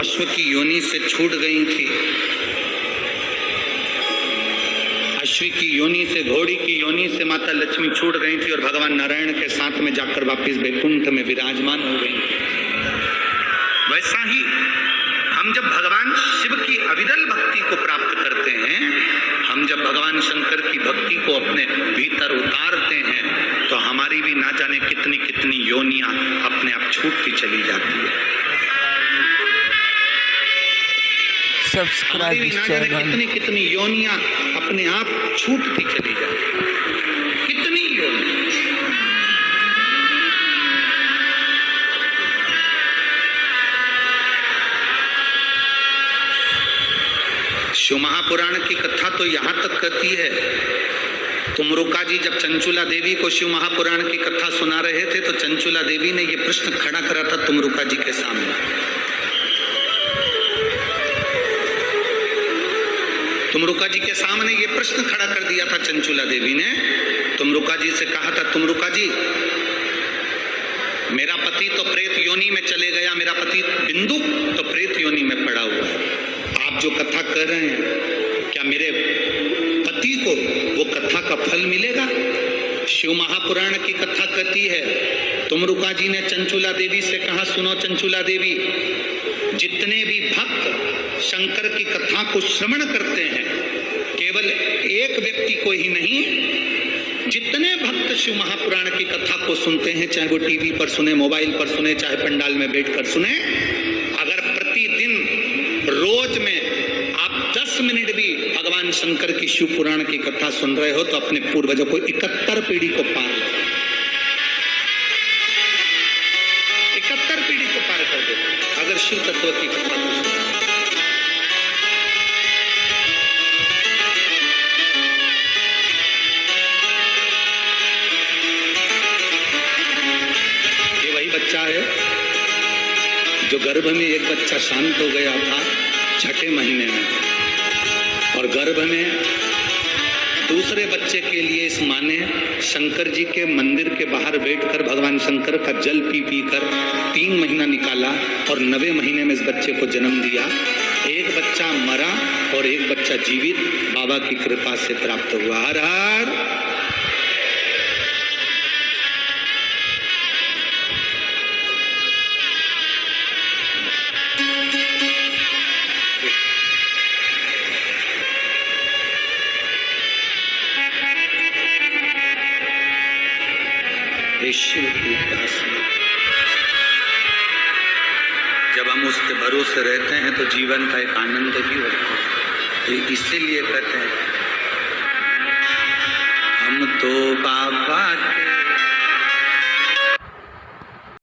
अश्व की योनि से छूट गई थी, अश्व की योनि से, घोड़ी की योनि से माता लक्ष्मी छूट गई थी और भगवान नारायण के साथ में जाकर वापिस वैकुंठ में विराजमान हो गई थी। वैसा ही हम जब भगवान शिव की अविरल भक्ति को प्राप्त करते हैं, हम जब भगवान शंकर की भक्ति को अपने भीतर उतारते हैं, तो हमारी भी ना जाने कितनी कितनी योनियां अपने आप छूटती चली जाती है। सब्सक्राइब ना जाने कितनी कितनी योनियां अपने आप छूटती चली जाती है। कितनी योनियां। शिव महापुराण की कथा तो यहां तक कहती है, तुमरुका जी जब चंचुला देवी को शिव महापुराण की कथा सुना रहे थे, तो चंचुला देवी ने यह प्रश्न खड़ा करा था तुमरुका जी के सामने। तुमरुका जी के सामने यह प्रश्न खड़ा कर दिया था चंचुला देवी ने। तुमरुका जी से कहा था, तुमरुका जी, मेरा पति तो प्रेत योनि में चले गया, मेरा पति बिंदु तो प्रेत योनि में पड़ा हुआ है। आप जो कथा कर रहे हैं, क्या मेरे पति को वो कथा का फल मिलेगा? शिव महापुराण की कथा कहती है। तुमरुका जी ने चंचुला देवी से कहा, सुनो चंचुला देवी, जितने भी भक्त शंकर की कथा को श्रवण करते हैं, केवल एक व्यक्ति को ही नहीं, जितने भक्त शिव महापुराण की कथा को सुनते हैं, चाहे वो टीवी पर सुने, मोबाइल पर सुने, चाहे पंडाल में बैठकर सुने, अगर प्रतिदिन रोज में आप 10 मिनट भी भगवान शंकर की शिव पुराण की कथा सुन रहे हो, तो अपने पूर्वजों को 71 पीढ़ी को पार, 71 पीढ़ी को पार कर दो अगर शिव तत्व की कथा को सुनो। ये वही बच्चा है जो गर्भ में एक बच्चा शांत हो गया था 6ठे महीने में, और गर्भ में दूसरे बच्चे के लिए इस माँ ने शंकर जी के मंदिर के बाहर बैठकर भगवान शंकर का जल पी पी कर 3 महीना निकाला, और 9वें महीने में इस बच्चे को जन्म दिया। एक बच्चा मरा और एक बच्चा जीवित बाबा की कृपा से प्राप्त हुआ। हर हर शिव की उपासना। जब हम उसके भरोसे रहते हैं तो जीवन का एक आनंद ही होता है। इसीलिए कहते हैं, हम तो बाबा